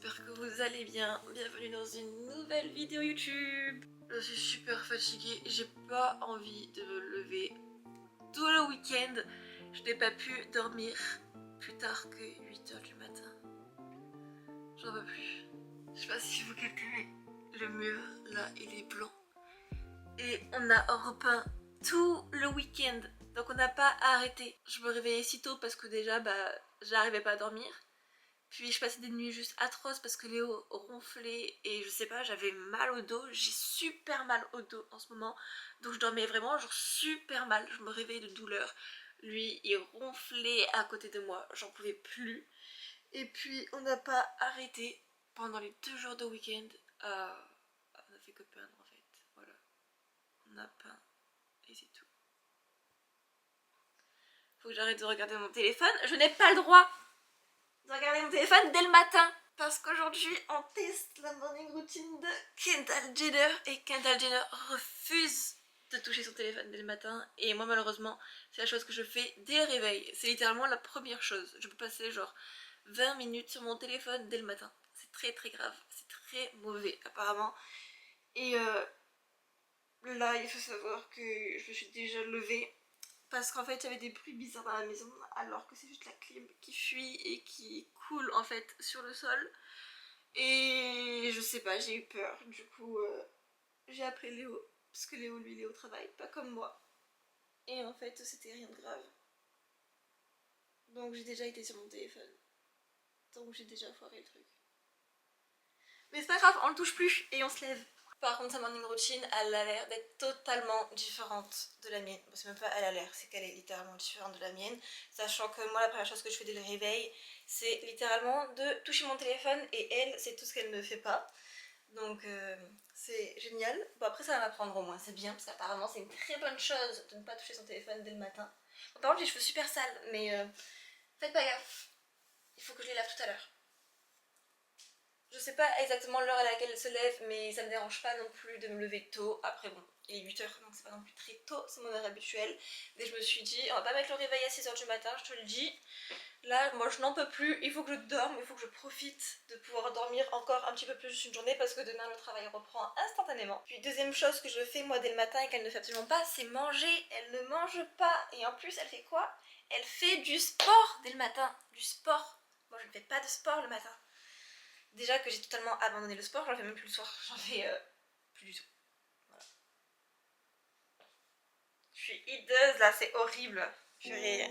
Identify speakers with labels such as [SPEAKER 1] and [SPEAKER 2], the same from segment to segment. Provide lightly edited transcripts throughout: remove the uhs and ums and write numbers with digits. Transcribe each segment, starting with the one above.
[SPEAKER 1] j'espère que vous allez bien. Bienvenue dans une nouvelle vidéo YouTube. Je suis super fatiguée, j'ai pas envie de me lever. Tout le week-end, je n'ai pas pu dormir plus tard que 8h du matin. J'en veux plus. Je sais pas si vous captez, le mur là il est blanc. Et on a repeint tout le week-end. Donc on n'a pas arrêté. Je me réveillais si tôt parce que déjà j'arrivais pas à dormir. Puis je passais des nuits juste atroces parce que Léo ronflait et je sais pas, j'avais mal au dos. J'ai super mal au dos en ce moment. Donc je dormais vraiment genre super mal. Je me réveillais de douleur. Lui il ronflait à côté de moi. J'en pouvais plus. Et puis on n'a pas arrêté pendant les 2 jours de week-end. On a fait que peindre en fait. Voilà. On a peint et c'est tout. Faut que j'arrête de regarder mon téléphone. Je n'ai pas le droit de regarder mon téléphone dès le matin. Parce qu'aujourd'hui, on teste la morning routine de Kendall Jenner. Et Kendall Jenner refuse de toucher son téléphone dès le matin. Et moi, malheureusement, c'est la chose que je fais dès le réveil. C'est littéralement la première chose. Je peux passer genre 20 minutes sur mon téléphone dès le matin. C'est très très grave. C'est très mauvais, apparemment. Et là, il faut savoir que je me suis déjà levée. Parce qu'en fait il y avait des bruits bizarres dans la maison alors que c'est juste la clim qui fuit et qui coule en fait sur le sol. Et je sais pas, j'ai eu peur. Du coup j'ai appelé Léo. Parce que Léo lui il est au travail, pas comme moi. Et en fait c'était rien de grave. Donc j'ai déjà été sur mon téléphone. Donc j'ai déjà foiré le truc. Mais c'est pas grave, on le touche plus et on se lève. Par contre, sa morning routine, elle a l'air d'être totalement différente de la mienne. Bon, c'est même pas elle a l'air, c'est qu'elle est littéralement différente de la mienne. Sachant que moi, la première chose que je fais dès le réveil, c'est littéralement de toucher mon téléphone et elle, c'est tout ce qu'elle ne fait pas. Donc c'est génial. Bon, après, ça va m'apprendre au moins, c'est bien, parce qu'apparemment, c'est une très bonne chose de ne pas toucher son téléphone dès le matin. Bon, par contre, j'ai les cheveux super sales, mais faites pas gaffe. Il faut que je les lave tout à l'heure. Je sais pas exactement l'heure à laquelle elle se lève, mais ça me dérange pas non plus de me lever tôt. Après bon, il est 8h donc c'est pas non plus très tôt, c'est mon heure habituelle. Et je me suis dit, on va pas mettre le réveil à 6h du matin, je te le dis. Là, moi je n'en peux plus, il faut que je dorme, il faut que je profite de pouvoir dormir encore un petit peu plus une journée parce que demain le travail reprend instantanément. Puis deuxième chose que je fais moi dès le matin et qu'elle ne fait absolument pas, c'est manger. Elle ne mange pas et en plus elle fait quoi? Elle fait du sport dès le matin, du sport. Moi je ne fais pas de sport le matin. Déjà que j'ai totalement abandonné le sport, j'en fais même plus le soir, j'en fais plus du tout. Voilà. Je suis hideuse là, c'est horrible. Purée.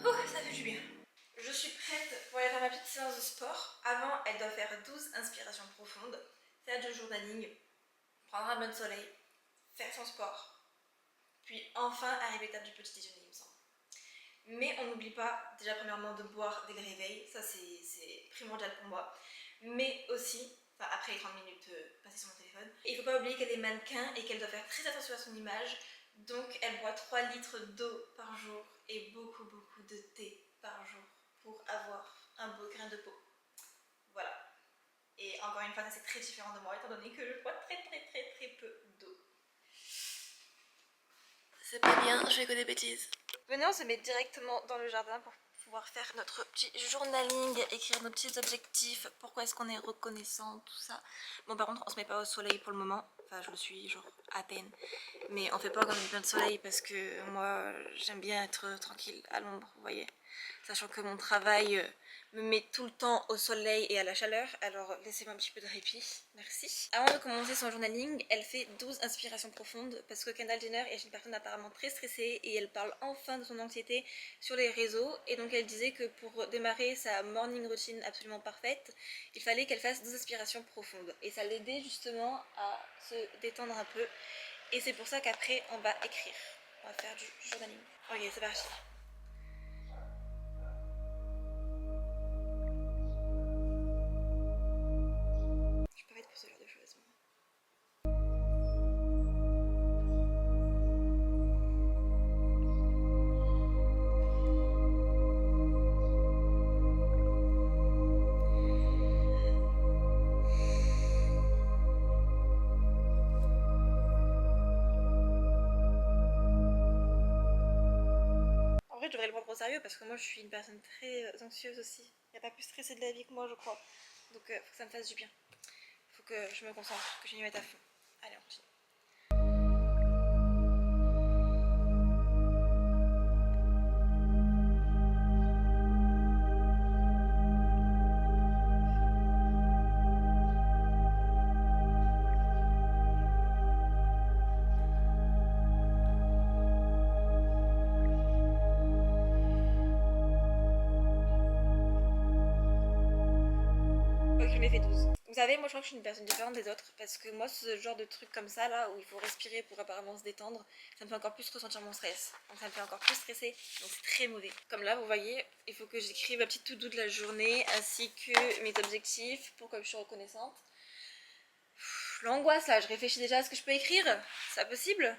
[SPEAKER 1] Oh, ça fait du bien. Je suis prête pour aller faire ma petite séance de sport. Avant, elle doit faire 12 inspirations profondes, faire du journaling, prendre un bain de soleil, faire son sport, puis enfin arriver à l'étape du petit déjeuner, il me semble. Mais on n'oublie pas, déjà premièrement, de boire dès le réveil, ça c'est primordial pour moi. Mais aussi, enfin après les 30 minutes passées sur mon téléphone, il ne faut pas oublier qu'elle est mannequin et qu'elle doit faire très attention à son image. Donc elle boit 3 litres d'eau par jour et beaucoup de thé par jour pour avoir un beau grain de peau. Voilà. Et encore une fois, ça c'est très différent de moi étant donné que je bois très peu d'eau. C'est pas bien, je fais que des bêtises. Venez, on se met directement dans le jardin pour pouvoir faire notre petit journaling, écrire nos petits objectifs, pourquoi est-ce qu'on est reconnaissant, tout ça. Bon, par contre, on se met pas au soleil pour le moment, enfin je le suis genre à peine, mais on fait pas comme une plein de soleil parce que moi j'aime bien être tranquille à l'ombre, vous voyez. Sachant que mon travail me met tout le temps au soleil et à la chaleur, alors laissez-moi un petit peu de répit, merci. Avant de commencer son journaling, elle fait 12 inspirations profondes parce que Kendall Jenner est une personne apparemment très stressée et elle parle enfin de son anxiété sur les réseaux. Et donc elle disait que pour démarrer sa morning routine absolument parfaite, il fallait qu'elle fasse 12 inspirations profondes. Et ça l'aidait justement à se détendre un peu. Et c'est pour ça qu'après on va écrire, on va faire du journaling. Ok, c'est parti. Pour ce genre de choses. je devrais le prendre au sérieux parce que moi je suis une personne très anxieuse aussi. Il n'y a pas plus stressé de la vie que moi je crois. Donc faut que ça me fasse du bien. Faut que je me concentre, que je m'y mette à fond. Allez, on continue. Je m'ai fait 12. Vous savez, moi je crois que je suis une personne différente des autres parce que moi ce genre de truc comme ça là où il faut respirer pour apparemment se détendre, ça me fait encore plus ressentir mon stress. Donc ça me fait encore plus stresser, donc c'est très mauvais. Comme là vous voyez, il faut que j'écrive ma petite to-do de la journée ainsi que mes objectifs pour que je suis reconnaissante. L'angoisse là, je réfléchis déjà à ce que je peux écrire, c'est possible.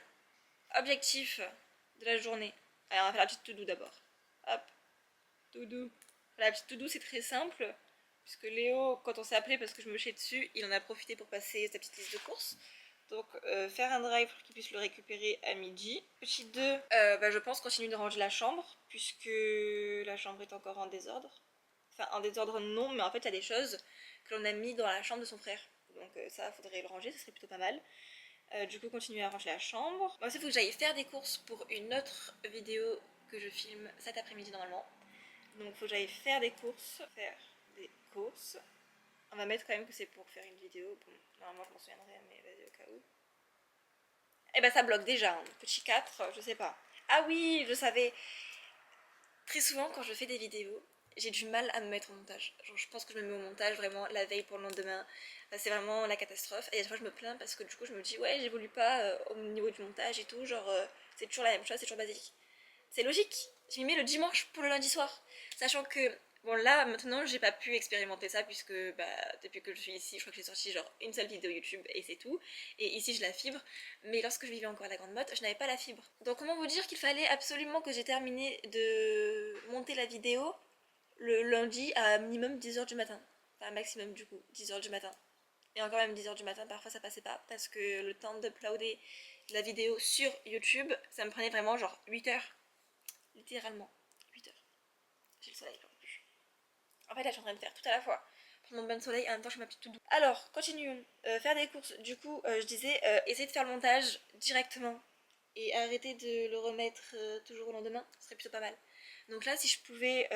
[SPEAKER 1] Objectif de la journée. Allez, on va faire la petite to-do d'abord. Hop, to-do. La petite to-do c'est très simple. Puisque Léo, quand on s'est appelé parce que je me chiais dessus, il en a profité pour passer sa petite liste de courses. Donc faire un drive pour qu'il puisse le récupérer à midi. Petit 2, je pense continuer de ranger la chambre, puisque la chambre est encore en désordre. Enfin en désordre non, mais en fait il y a des choses que l'on a mis dans la chambre de son frère. Donc ça, faudrait le ranger, ça serait plutôt pas mal. Du coup continuer à ranger la chambre. Moi aussi il faut que j'aille faire des courses pour une autre vidéo que je filme cet après-midi normalement. Donc il faut que j'aille faire des courses. Des courses. On va mettre quand même que c'est pour faire une vidéo. Bon, normalement je m'en souviendrai, mais vas-y au cas où. Et bah ça bloque déjà, hein. Petit 4, je sais pas. Ah oui, je savais. Très souvent quand je fais des vidéos, j'ai du mal à me mettre au montage. Genre je pense que je me mets au montage vraiment la veille pour le lendemain. Enfin, c'est vraiment la catastrophe. Et à chaque fois je me plains parce que du coup je me dis ouais j'évolue pas au niveau du montage et tout. Genre c'est toujours la même chose, c'est toujours basique. C'est logique. Je m'y mets le dimanche pour le lundi soir. Sachant que bon là maintenant j'ai pas pu expérimenter ça puisque depuis que je suis ici je crois que j'ai sorti genre une seule vidéo YouTube et c'est tout. Et ici j'ai la fibre, mais lorsque je vivais encore à la Grande Motte je n'avais pas la fibre. Donc comment vous dire qu'il fallait absolument que j'ai terminé de monter la vidéo le lundi à minimum 10h du matin. Enfin maximum du coup 10h du matin. Et encore même 10h du matin parfois ça passait pas parce que le temps d'uploader la vidéo sur YouTube ça me prenait vraiment genre 8h. Littéralement 8h. J'ai le soleil j'en peux plus. En fait là je suis en train de faire tout à la fois. Prendre mon bain de soleil en même temps je fais ma petite to-do. Alors continuons. Faire des courses. Du coup je disais essayer de faire le montage directement. Et arrêter de le remettre toujours au lendemain. Ce serait plutôt pas mal. Donc là si je pouvais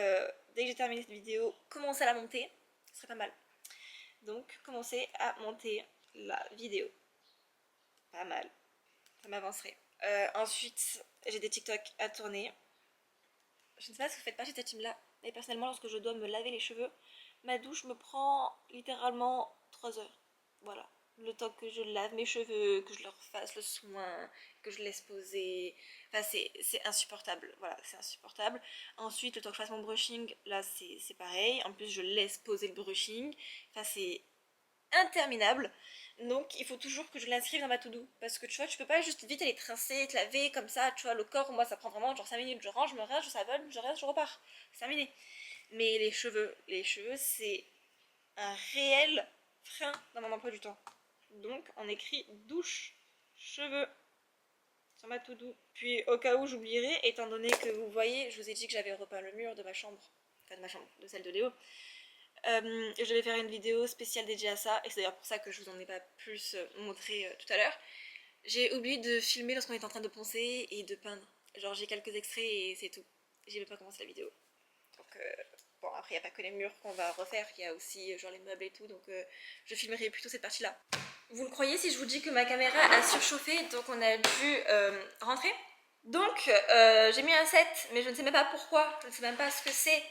[SPEAKER 1] dès que j'ai terminé cette vidéo commencer à la monter. Ce serait pas mal. Donc commencer à monter la vidéo. Pas mal. Ça m'avancerait. Ensuite j'ai des TikTok à tourner. Je ne sais pas si vous faites partie de cette team là, mais personnellement lorsque je dois me laver les cheveux, ma douche me prend littéralement 3 heures. Voilà. Le temps que je lave mes cheveux, que je leur fasse le soin, que je laisse poser. Enfin c'est insupportable. Voilà, c'est insupportable. Ensuite le temps que je fasse mon brushing, là c'est pareil. En plus je laisse poser le brushing. Enfin c'est interminable. Donc il faut toujours que je l'inscrive dans ma to-do. Parce que tu vois, tu peux pas juste vite aller trincer, te laver comme ça. Tu vois, le corps, moi ça prend vraiment genre 5 minutes. Je range, je me rince, je savonne, je reste, je repars. C'est terminé. Mais les cheveux c'est un réel frein dans mon emploi du temps. Donc on écrit douche, cheveux sur ma to-do. Puis au cas où j'oublierai, étant donné que vous voyez, je vous ai dit que j'avais repeint le mur de ma chambre. Enfin de ma chambre, de celle de Léo. Je vais faire une vidéo spéciale dédiée à ça, et c'est d'ailleurs pour ça que je vous en ai pas plus montré tout à l'heure. J'ai oublié de filmer lorsqu'on est en train de poncer et de peindre. Genre j'ai quelques extraits et c'est tout. J'ai même pas commencé la vidéo. Donc bon après il n'y a pas que les murs qu'on va refaire, il y a aussi genre les meubles et tout, donc je filmerai plutôt cette partie là. Vous le croyez si je vous dis que ma caméra a surchauffé, donc on a dû rentrer. Donc j'ai mis un 7, mais je ne sais même pas pourquoi, je ne sais même pas ce que c'est.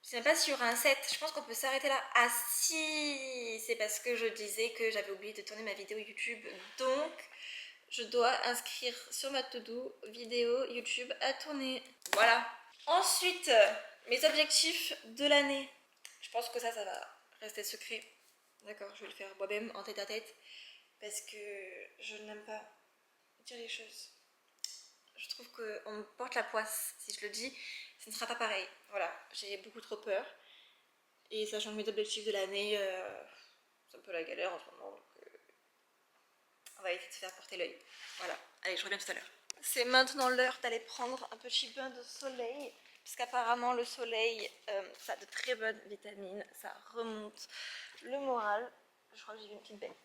[SPEAKER 1] Je sais même pas s'il y aura un 7, je pense qu'on peut s'arrêter là. Ah si, c'est parce que je disais que j'avais oublié de tourner ma vidéo YouTube. Donc, je dois inscrire sur ma to-do vidéo YouTube à tourner. Voilà. Ensuite, mes objectifs de l'année. Je pense que ça va rester secret. D'accord, je vais le faire moi-même en tête à tête. Parce que je n'aime pas dire les choses. Je trouve qu'on me porte la poisse si je le dis. Ce ne sera pas pareil. Voilà, j'ai beaucoup trop peur. Et sachant que mes objectifs de l'année, c'est un peu la galère en ce moment. Donc on va essayer de se faire porter l'œil. Voilà, allez, je reviens tout à l'heure. C'est maintenant l'heure d'aller prendre un petit bain de soleil. Puisqu'apparemment le soleil, ça a de très bonnes vitamines, ça remonte le moral. Je crois que j'ai vu une petite bête.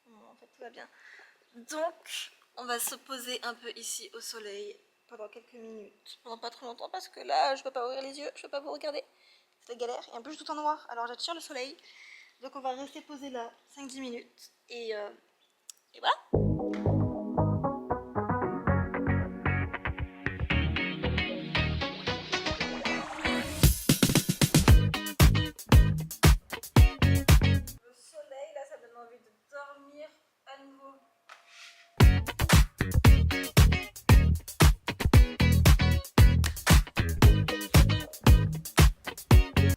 [SPEAKER 1] Bon, en fait tout va bien. Donc on va se poser un peu ici au soleil pendant quelques minutes. Pendant pas trop longtemps parce que là je peux pas ouvrir les yeux, je peux pas vous regarder. C'est la galère. Et en plus je suis tout en noir, alors j'attire le soleil. Donc on va rester posé là 5-10 minutes. Et voilà. Envie de dormir à nouveau.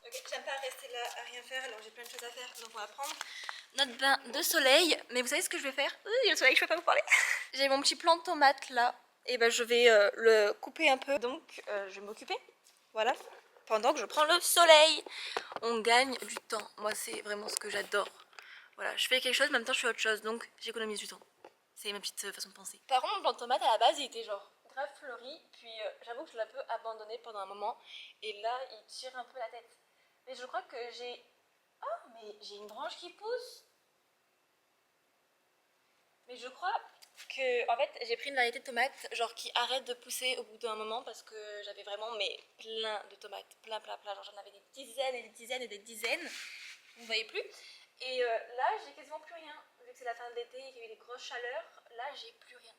[SPEAKER 1] Ok, j'aime pas rester là à rien faire, alors j'ai plein de choses à faire, donc on va prendre notre bain de soleil. Mais vous savez ce que je vais faire? Il y a le soleil, je peux pas vous parler. J'ai mon petit plant de tomate là, et ben je vais le couper un peu, donc je vais m'occuper. Voilà, pendant que je prends le soleil. On gagne du temps, moi c'est vraiment ce que j'adore. Voilà, je fais quelque chose, en même temps je fais autre chose, donc j'économise du temps. C'est ma petite façon de penser. Par contre, mon plant de tomate à la base, il était genre grave fleuri, puis j'avoue que je l'ai un peu abandonné pendant un moment, et là, il tire un peu la tête. Mais je crois que j'ai... Oh, mais j'ai une branche qui pousse. Mais je crois que, en fait, j'ai pris une variété de tomates, genre qui arrête de pousser au bout d'un moment, parce que j'avais vraiment, mais plein de tomates, plein, genre j'en avais des dizaines et des dizaines et des dizaines. Vous ne voyez plus. Et là, j'ai quasiment plus rien. Vu que c'est la fin de l'été et qu'il y a eu des grosses chaleurs, là, j'ai plus rien.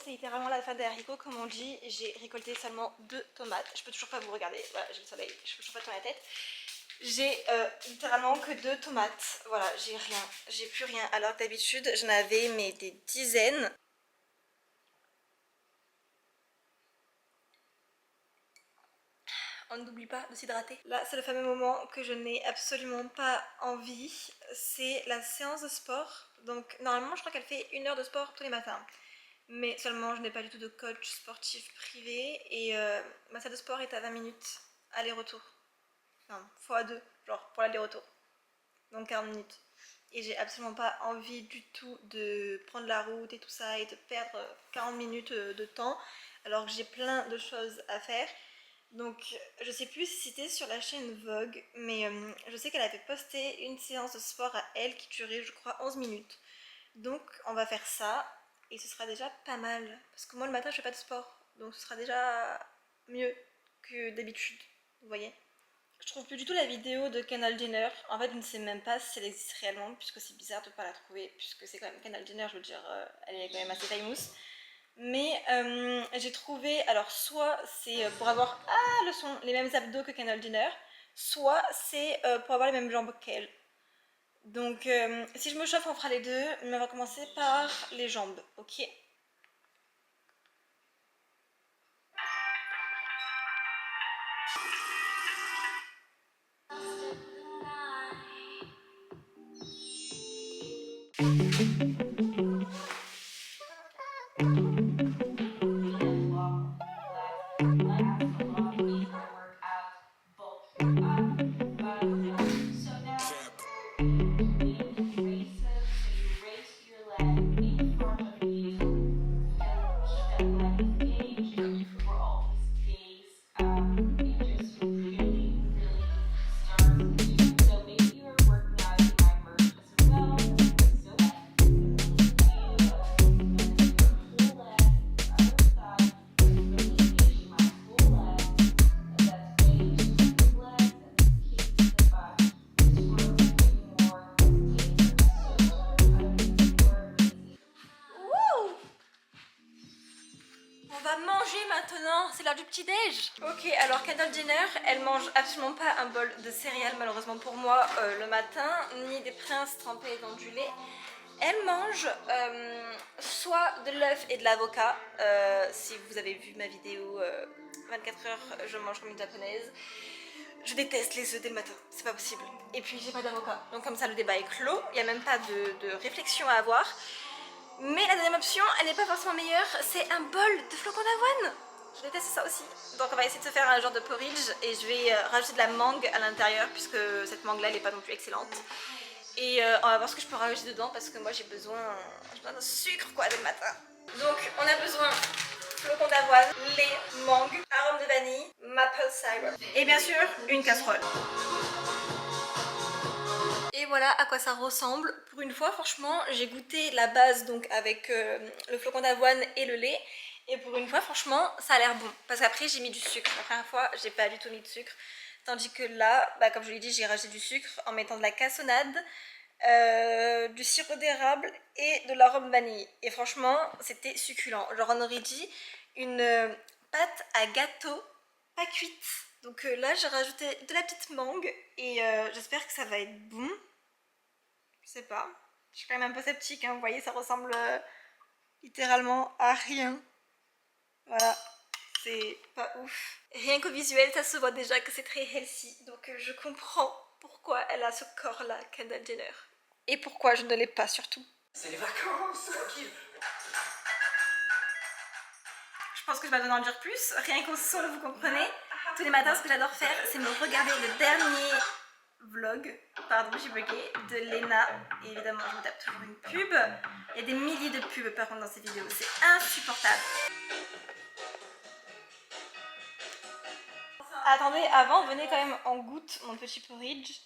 [SPEAKER 1] C'est littéralement la fin des haricots, comme on dit. J'ai récolté seulement 2 tomates. Je peux toujours pas vous regarder. Voilà, j'ai le soleil, je peux toujours pas tourner la tête. J'ai littéralement que 2 tomates. Voilà, j'ai rien. J'ai plus rien. Alors que d'habitude, j'en avais mais des dizaines. On n'oublie pas de s'hydrater. Là, c'est le fameux moment que je n'ai absolument pas envie. C'est la séance de sport. Donc, normalement, je crois qu'elle fait 1 heure de sport tous les matins. Mais seulement je n'ai pas du tout de coach sportif privé et ma salle de sport est à 20 minutes aller-retour. Enfin, x2, genre pour l'aller-retour. Donc 40 minutes. Et j'ai absolument pas envie du tout de prendre la route et tout ça et de perdre 40 minutes de temps alors que j'ai plein de choses à faire. Donc je sais plus si c'était sur la chaîne Vogue, mais je sais qu'elle avait posté une séance de sport à elle qui durait je crois 11 minutes. Donc on va faire ça. Et ce sera déjà pas mal. Parce que moi le matin je fais pas de sport. Donc ce sera déjà mieux que d'habitude. Vous voyez? Je trouve plus du tout la vidéo de Kendall Jenner. En fait je ne sais même pas si elle existe réellement. Puisque c'est bizarre de ne pas la trouver. Puisque c'est quand même Kendall Jenner, je veux dire, elle est quand même assez famous. Mais j'ai trouvé, alors soit c'est pour avoir, ah le son, les mêmes abdos que Kendall Jenner. Soit c'est pour avoir les mêmes jambes qu'elle. Donc si je me chauffe on fera les deux, mais on va commencer par les jambes, ok? C'est l'heure du petit-déj. Ok, alors Kendall Jenner, elle mange absolument pas un bol de céréales malheureusement pour moi le matin, ni des princes trempés dans du lait. Elle mange soit de l'œuf et de l'avocat, si vous avez vu ma vidéo 24 heures, je mange comme une japonaise. Je déteste les œufs dès le matin, c'est pas possible. Et puis j'ai pas d'avocat, donc comme ça le débat est clos, il n'y a même pas de réflexion à avoir. Mais la deuxième option, elle n'est pas forcément meilleure, c'est un bol de flocons d'avoine. Je déteste ça aussi. Donc on va essayer de se faire un genre de porridge et je vais rajouter de la mangue à l'intérieur puisque cette mangue là elle n'est pas non plus excellente. Et on va voir ce que je peux rajouter dedans parce que moi j'ai besoin de sucre quoi dès le matin. Donc on a besoin flocons d'avoine, lait, mangue, arôme de vanille, maple syrup et bien sûr une casserole. Et voilà à quoi ça ressemble. Pour une fois franchement j'ai goûté la base donc avec le flocon d'avoine et le lait. Et pour une fois franchement ça a l'air bon. Parce qu'après j'ai mis du sucre. La première fois j'ai pas du tout mis de sucre. Tandis que là, bah, comme je l'ai dit, j'ai rajouté du sucre en mettant de la cassonade, du sirop d'érable et de l'arôme vanille. Et franchement c'était succulent. Genre on aurait dit une pâte à gâteau pas cuite. Donc là j'ai rajouté de la petite mangue et j'espère que ça va être bon. Je sais pas. Je suis quand même un peu sceptique, hein. Vous voyez, ça ressemble littéralement à rien. Voilà, c'est pas ouf. Rien qu'au visuel, ça se voit déjà que c'est très healthy. Donc je comprends pourquoi elle a ce corps-là, Kendall Jenner. Et pourquoi je ne l'ai pas surtout.
[SPEAKER 2] C'est les vacances, tranquille.
[SPEAKER 1] Je pense que je vais en dire plus. Rien qu'au son, vous comprenez. Tous les matins, ce que j'adore faire, c'est me regarder le dernier vlog, pardon j'ai bugué, de Lena. Et évidemment je me tape toujours une pub. Il y a des milliers de pubs par contre dans ces vidéos, c'est insupportable. Attendez, avant venez quand même en goûte mon petit porridge.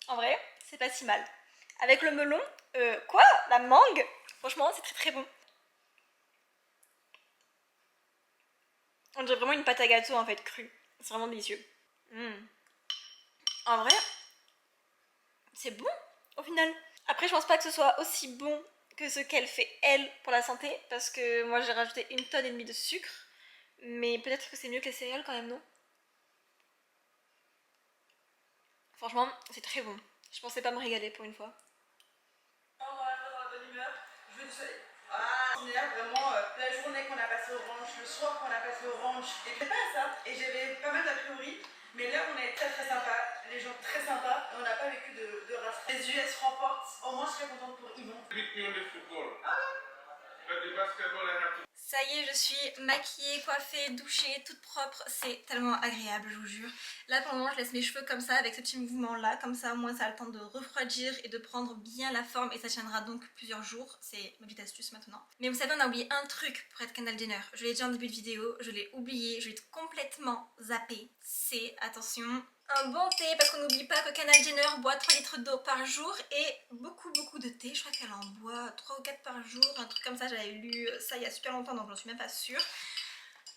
[SPEAKER 1] En vrai c'est pas si mal. Avec le melon, quoi, la mangue, franchement c'est très très bon. On dirait vraiment une pâte à gâteau en fait crue. C'est vraiment délicieux. En vrai, c'est bon au final. Après, je pense pas que ce soit aussi bon que ce qu'elle fait elle pour la santé. Parce que moi j'ai rajouté 1,5 tonne de sucre. Mais peut-être que c'est mieux que les céréales quand même, non? Franchement, c'est très bon. Je pensais pas me régaler pour une fois.
[SPEAKER 2] Dans la bonne humeur, je veux du soleil. Ah, on est là vraiment la journée qu'on a passé au ranch, le soir qu'on a passé au ranch. Et je pas ça. Et j'avais pas mal d'a priori. Mais là, on est très très sympa. Les gens très sympas. Et on n'a pas vécu de race. Les US remportent. Au moins, je serais contente pour Yvon.
[SPEAKER 1] Ça y est, je suis maquillée, coiffée, douchée, toute propre. C'est tellement agréable, je vous jure. Là, pour le moment, je laisse mes cheveux comme ça, avec ce petit mouvement-là. Comme ça, au moins, ça a le temps de refroidir et de prendre bien la forme. Et ça tiendra donc plusieurs jours. C'est ma petite astuce maintenant. Mais vous savez, on a oublié un truc pour être Kendall Jenner. Je l'ai dit en début de vidéo, je l'ai oublié, je l'ai complètement zappé. C'est, attention, un bon thé, parce qu'on n'oublie pas que Kendall Jenner boit 3 litres d'eau par jour et beaucoup de thé. Je crois qu'elle en boit 3 ou 4 par jour, un truc comme ça. J'avais lu ça il y a super longtemps donc j'en suis même pas sûre.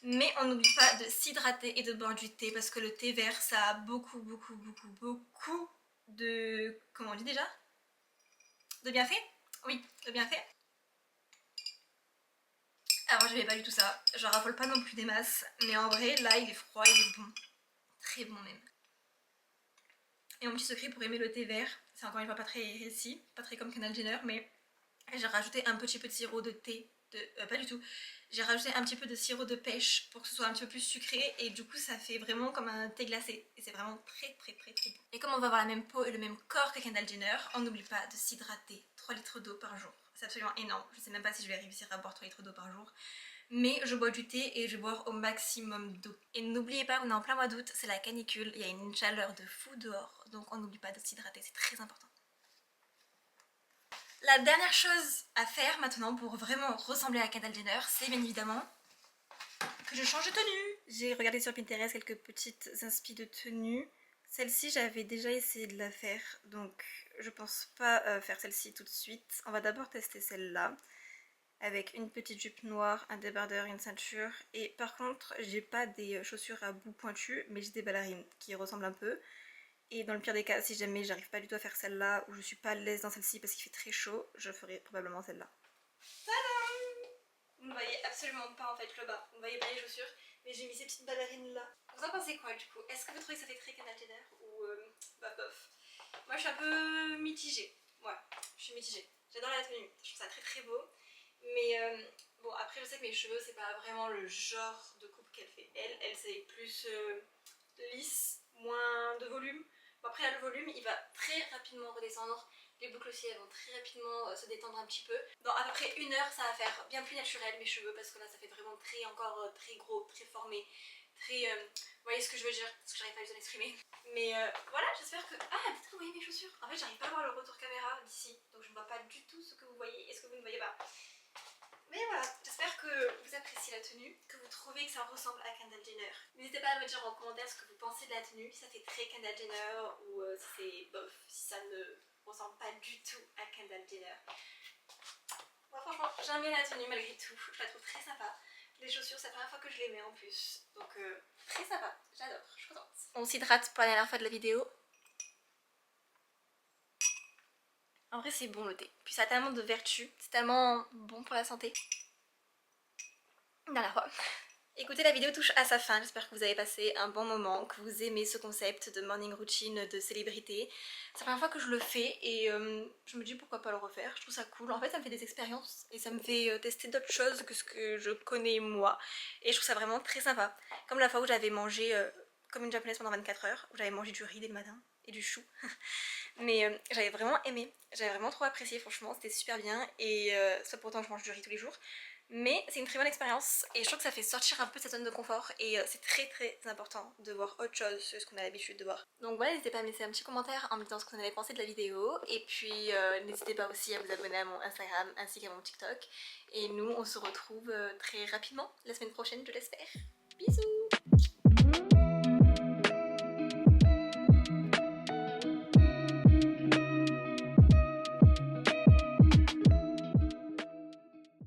[SPEAKER 1] Mais on n'oublie pas de s'hydrater et de boire du thé parce que le thé vert ça a beaucoup de... comment on dit déjà? De bienfaits? Oui, de bienfaits. Alors je vais pas du tout ça, je raffole pas non plus des masses, mais en vrai là il est froid, il est bon. Très bon même. Et mon petit secret pour aimer le thé vert, c'est encore une fois pas très healthy, pas très comme Kendall Jenner, mais j'ai rajouté un petit peu de sirop de thé, pas du tout, j'ai rajouté un petit peu de sirop de pêche pour que ce soit un petit peu plus sucré et du coup ça fait vraiment comme un thé glacé et c'est vraiment très bon. Et comme on va avoir la même peau et le même corps que Kendall Jenner, on n'oublie pas de s'hydrater, 3 litres d'eau par jour, c'est absolument énorme, je sais même pas si je vais réussir à boire 3 litres d'eau par jour. Mais je bois du thé et je vais boire au maximum d'eau. Et n'oubliez pas, on est en plein mois d'août, c'est la canicule, il y a une chaleur de fou dehors, donc on n'oublie pas de s'hydrater, c'est très important. La dernière chose à faire maintenant pour vraiment ressembler à Kendall Jenner, c'est bien évidemment que je change de tenue. J'ai regardé sur Pinterest quelques petites inspi de tenue. Celle-ci, j'avais déjà essayé de la faire, donc je pense pas faire celle-ci tout de suite. On va d'abord tester celle-là, avec une petite jupe noire, un débardeur, une ceinture. Et par contre, j'ai pas des chaussures à bout pointu, mais j'ai des ballerines qui ressemblent un peu. Et dans le pire des cas, si jamais j'arrive pas du tout à faire celle-là, ou je suis pas à l'aise dans celle-ci parce qu'il fait très chaud, je ferai probablement celle-là. Tadam! Vous ne voyez absolument pas en fait le bas, vous ne voyez pas les chaussures, Mais j'ai mis ces petites ballerines là. Vous en pensez quoi du coup? Est-ce que vous trouvez que ça fait très Kendall Jenner ou bof? Moi je suis un peu mitigée. Ouais, je suis mitigée. J'adore la tenue, je trouve ça très très beau. Mais bon, après je sais que mes cheveux c'est pas vraiment le genre de coupe qu'elle fait. Elle c'est plus lisse, moins de volume. Bon, après là le volume il va très rapidement redescendre. Les boucles aussi elles vont très rapidement se détendre un petit peu. Dans à peu près 1 heure ça va faire bien plus naturel mes cheveux parce que là ça fait vraiment encore très gros, très formé, très... vous voyez ce que je veux dire parce que j'arrive pas à bien exprimer. Mais voilà, j'espère que... Ah, peut-être que vous voyez mes chaussures. En fait j'arrive pas à voir le retour caméra d'ici donc je ne vois pas du tout ce que vous voyez et ce que vous ne voyez pas. Mais voilà, j'espère que vous appréciez la tenue, que vous trouvez que ça ressemble à Kendall Jenner. N'hésitez pas à me dire en commentaire ce que vous pensez de la tenue, si ça fait très Kendall Jenner ou si c'est bof, si ça ne ressemble pas du tout à Kendall Jenner. Moi franchement j'aime bien la tenue malgré tout, je la trouve très sympa. Les chaussures c'est la première fois que je les mets en plus, donc très sympa, j'adore, je suis contente. On s'hydrate pour la dernière fois de la vidéo. En vrai c'est bon le thé, puis ça a tellement de vertus, c'est tellement bon pour la santé. Dernière fois. Écoutez, la vidéo touche à sa fin, j'espère que vous avez passé un bon moment, que vous aimez ce concept de morning routine de célébrité. C'est la première fois que je le fais et je me dis pourquoi pas le refaire, je trouve ça cool. En fait ça me fait des expériences et ça me fait tester d'autres choses que ce que je connais moi et je trouve ça vraiment très sympa. Comme la fois où j'avais mangé comme une japonaise pendant 24 heures, où j'avais mangé du riz dès le matin et du chou. Mais j'avais vraiment aimé, j'avais vraiment trop apprécié, franchement c'était super bien et ça pourtant je mange du riz tous les jours. Mais c'est une très bonne expérience et je trouve que ça fait sortir un peu de sa zone de confort et c'est très très important de voir autre chose que ce qu'on a l'habitude de voir. Donc voilà, n'hésitez pas à me laisser un petit commentaire en me disant ce que vous en avez pensé de la vidéo et puis n'hésitez pas aussi à vous abonner à mon Instagram ainsi qu'à mon TikTok et nous on se retrouve très rapidement la semaine prochaine je l'espère. Bisous.